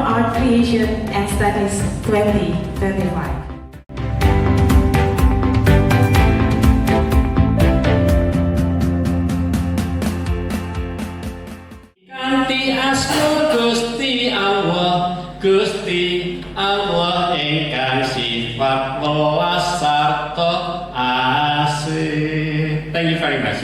Art Creation and Studies 2025. Gusti Allah ingkang sifat luas sarta asih. Thank you very much.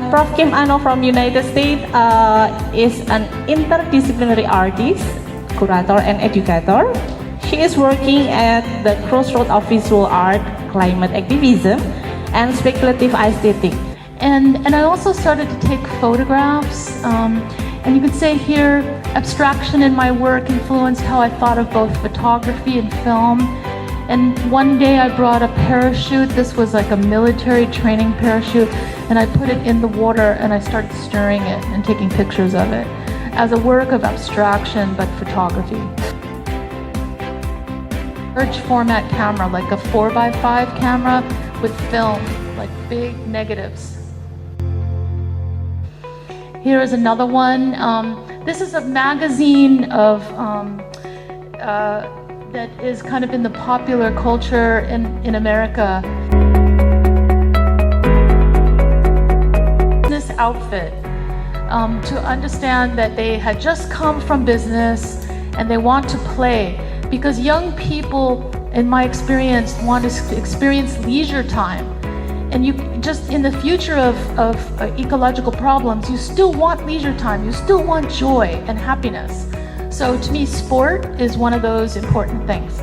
Prof. Kim Ano from United States is an interdisciplinary artist, curator, and educator. She is working at the crossroads of visual art, climate activism, and speculative aesthetic. And I also started to take photographs, and you could say here, abstraction in my work influenced how I thought of both photography and film. And one day I brought a parachute. This was like a military training parachute, and I put it in the water and I started stirring it and taking pictures of it as a work of abstraction, but photography. Large format camera, like a 4x5 camera with film, like big negatives. Here is another one. This is a magazine of that is kind of in the popular culture in America. This outfit, to understand that they had just come from business and they want to play, because young people, in my experience, want to experience leisure time. And you just, in the future of ecological problems, you still want leisure time, you still want joy and happiness. So to me, sport is one of those important things.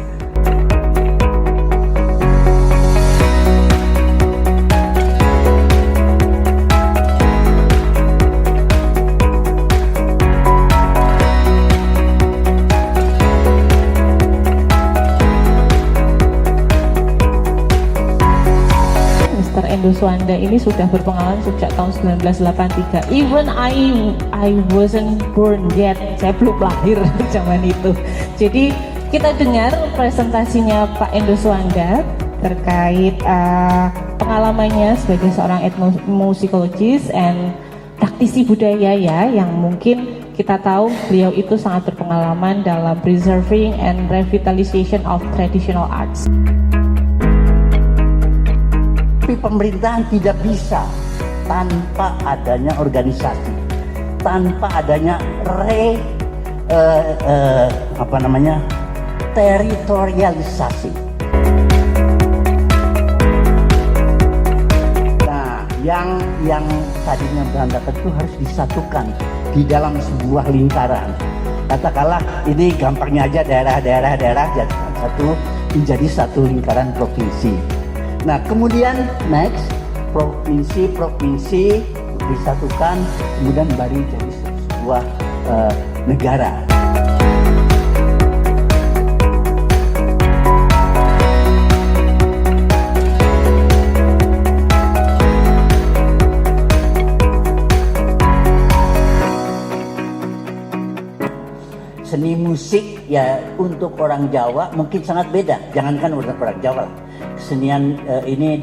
Suwanda ini sudah berpengalaman sejak tahun 1983. Even I wasn't born yet. Saya belum lahir zaman itu. Jadi kita dengar presentasinya Pak Endo Suwanda terkait pengalamannya sebagai seorang etnomusikologis and praktisi budaya ya, yang mungkin kita tahu beliau itu sangat berpengalaman dalam preserving and revitalization of traditional arts. Tapi pemerintahan tidak bisa tanpa adanya organisasi, tanpa adanya teritorialisasi. Nah, yang tadinya berantakan itu harus disatukan di dalam sebuah lingkaran. Katakanlah ini gampangnya aja daerah menjadi satu lingkaran provinsi. Nah, kemudian next provinsi disatukan, kemudian baru jadi sebuah negara. Seni musik ya untuk orang Jawa mungkin sangat beda, jangankan untuk orang Jawa lah. Kesenian ini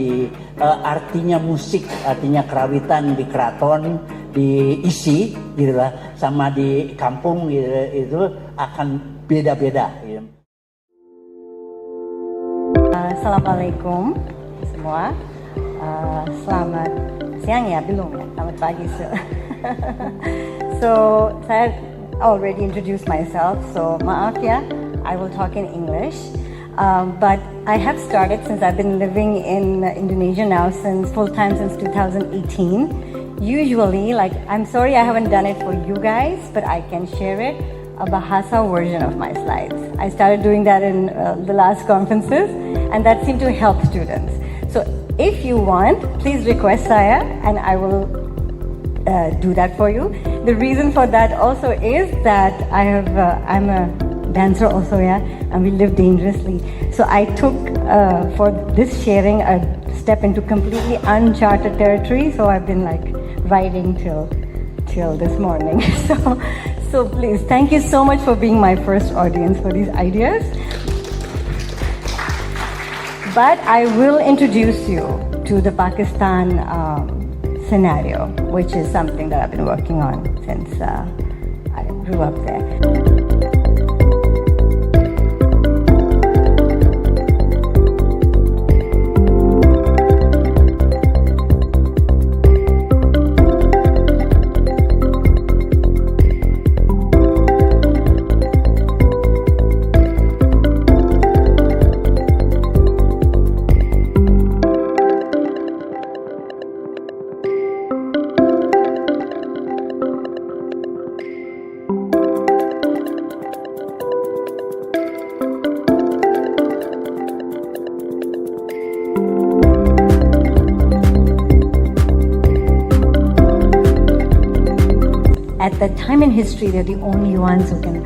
artinya musik, artinya kerawitan di keraton, diisi gitu lah, sama di kampung gitu, itu akan beda-beda gitu. Assalamualaikum semua. Selamat siang ya, belum ya, selamat pagi. So saya already introduced myself, so maaf ya, I will talk in English. But I have started, since I've been living in Indonesia now full-time since 2018. Usually, like, I'm sorry I haven't done it for you guys, but I can share it, a Bahasa version of my slides. I started doing that in the last conferences, and that seemed to help students. So if you want, please request saya, and I will do that for you. The reason for that also is that I'm a dancer also, yeah, and we live dangerously. So I took for this sharing a step into completely uncharted territory. So I've been like writing till this morning. So please, thank you so much for being my first audience for these ideas. But I will introduce you to the Pakistan scenario, which is something that I've been working on since I grew up there. At that time in history, they're the only ones who can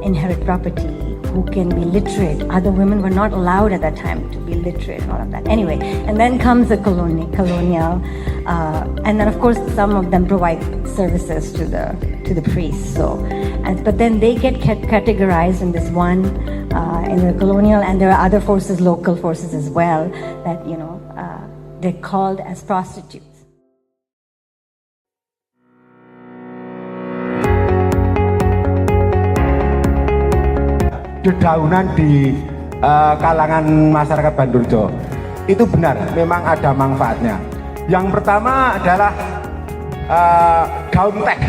inherit property, who can be literate. Other women were not allowed at that time to be literate and all of that. Anyway, and then comes the colonial, and then of course some of them provide services to the priests. So, but then they get categorized in this one, in the colonial, and there are other forces, local forces as well, that they're called as prostitutes. Dedaunan di kalangan masyarakat Bandurjo itu benar, memang ada manfaatnya. Yang pertama adalah daun teh.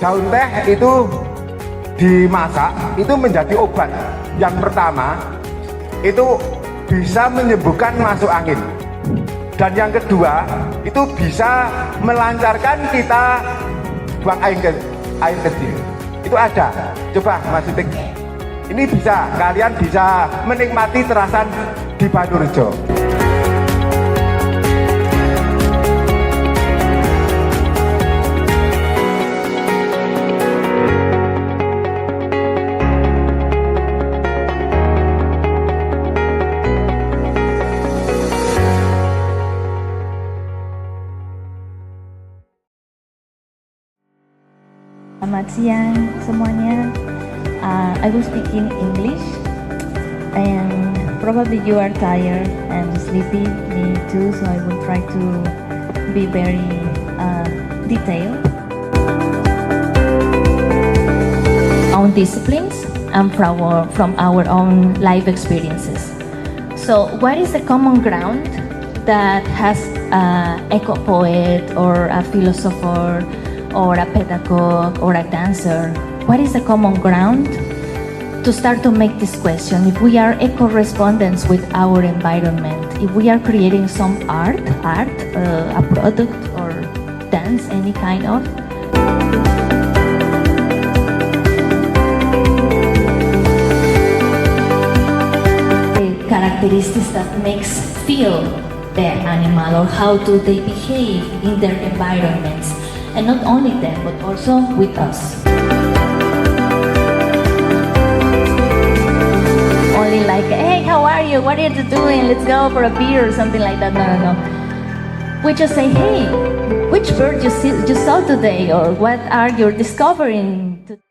Daun teh itu dimasak, itu menjadi obat. Yang pertama itu bisa menyembuhkan masuk angin. Dan yang kedua itu bisa melancarkan kita buang air kecil. Itu ada. Coba Mas Utik. Ini bisa, kalian bisa menikmati terasan di Bandurjo. Selamat siang semuanya. I will speak in English, and probably you are tired and sleepy, me too, so I will try to be very detailed. On disciplines and from our own life experiences. So what is the common ground that has an eco-poet or a philosopher or a pedagogue or a dancer? What is the common ground to start to make this question? If we are eco-respondents with our environment, if we are creating some art, a product or dance, any kind of, the characteristics that makes feel the animal, or how do they behave in their environments, and not only them but also with us. Only like, hey, how are you? What are you doing? Let's go for a beer or something like that. No. We just say, hey, which bird you saw today, or what are you discovering today?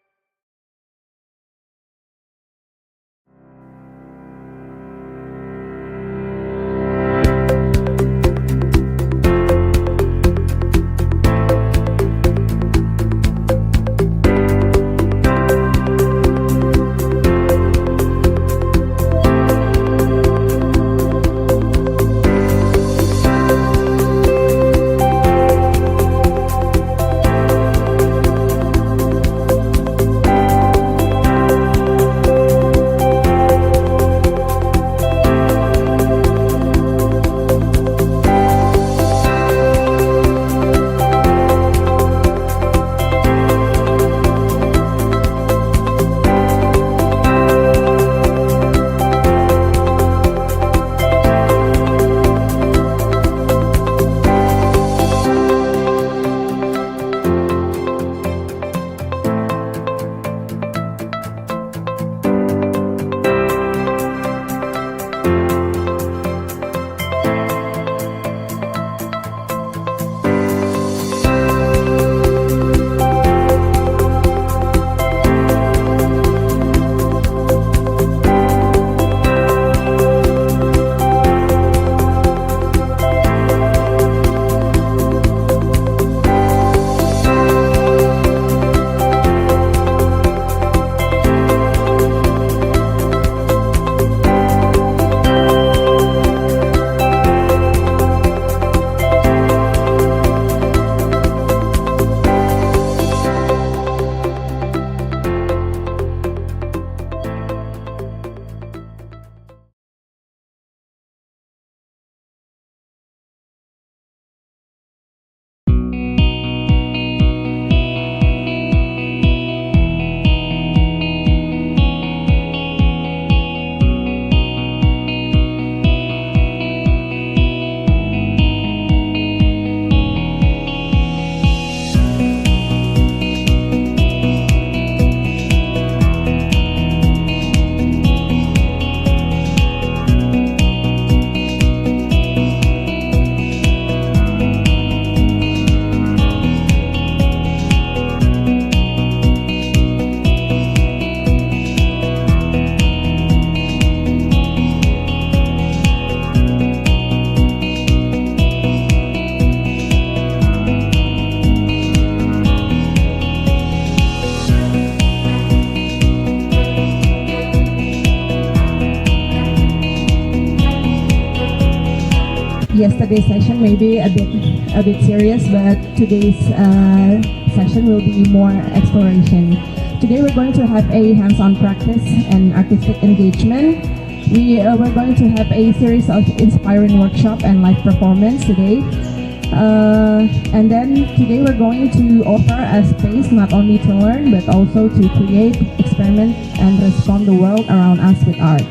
yesterday's session maybe a bit serious, but today's session will be more exploration. Today we're going to have a hands-on practice and artistic engagement. We're going to have a series of inspiring workshop and live performance today. And then today we're going to offer a space not only to learn but also to create, experiment, and respond the world around us with art.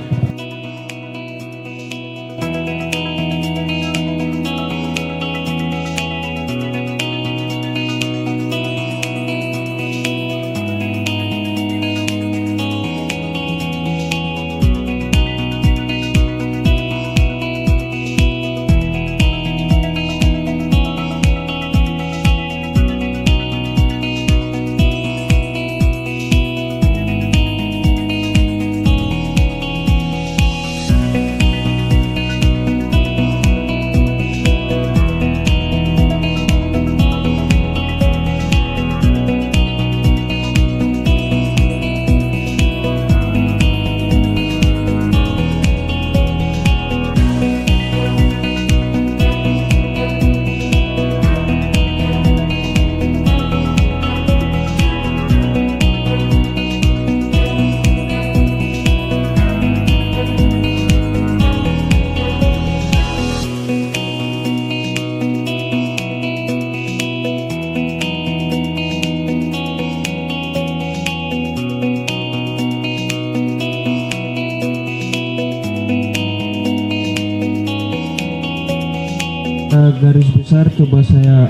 Garis besar coba saya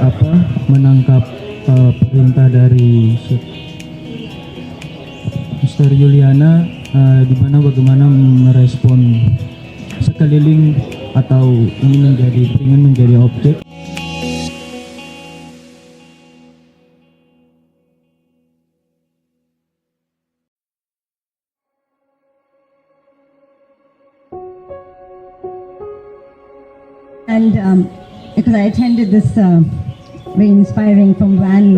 menangkap perintah dari Mr. Yuliana di mana bagaimana merespon sekeliling atau ingin menjadi objek. And because I attended this very inspiring from Van,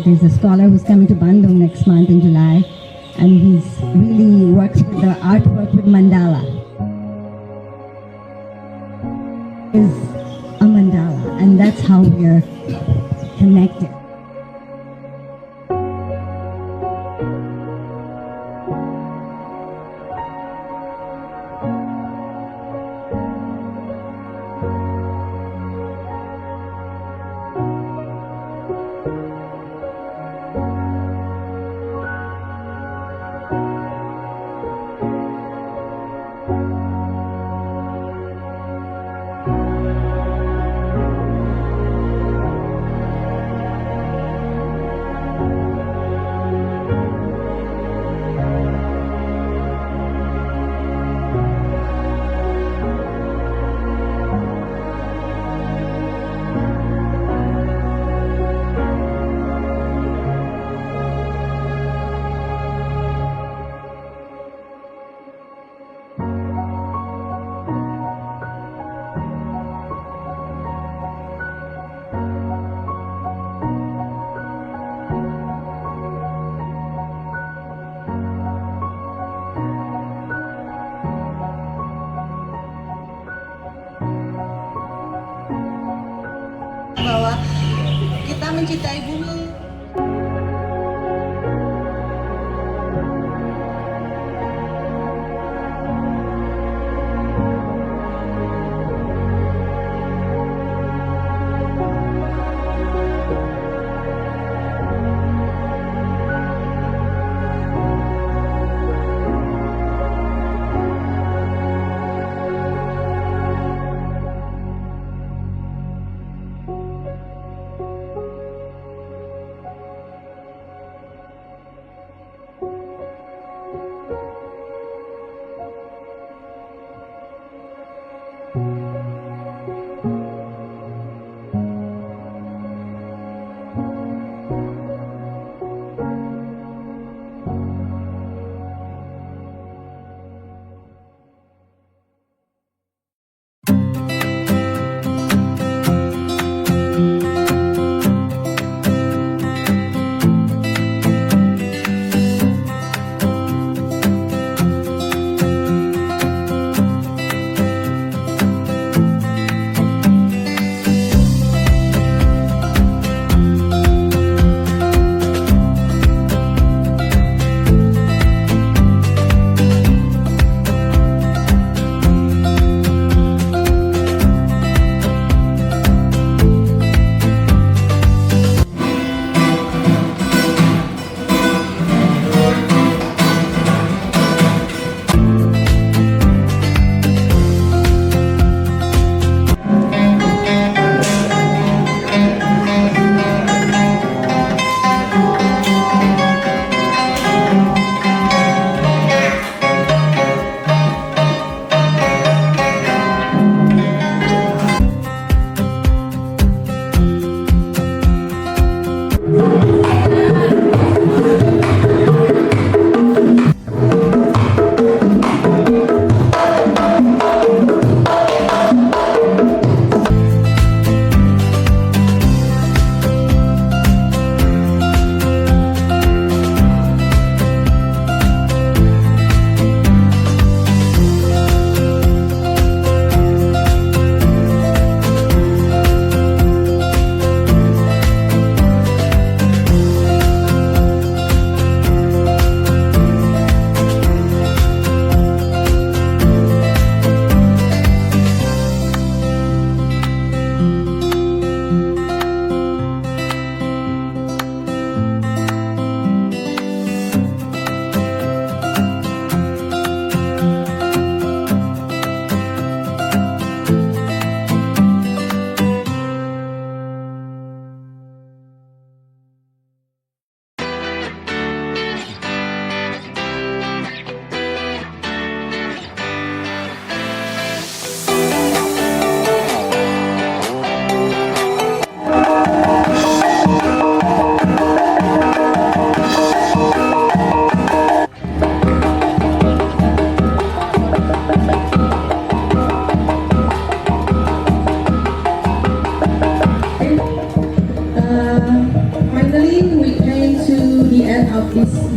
there's a scholar who's coming to Bandung next month in July, and he's really works with the artwork with mandala. Is a mandala, and that's how we're connected. Bahwa kita mencintai bumi.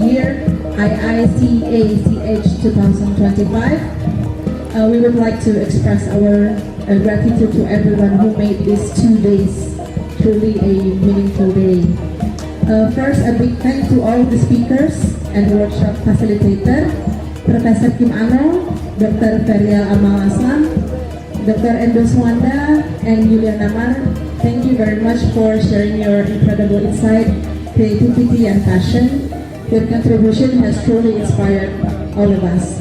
year, IICACS 2025. We would like to express our gratitude to everyone who made these 2 days truly a meaningful day. First, a big thank to all the speakers and workshop facilitator, Professor Kim Ano, Dr. Ferial Amal Aslam, Dr. Endo Swanda, and Juliana Mar. Thank you very much for sharing your incredible insight, creativity, and passion. Your contribution has truly inspired all of us.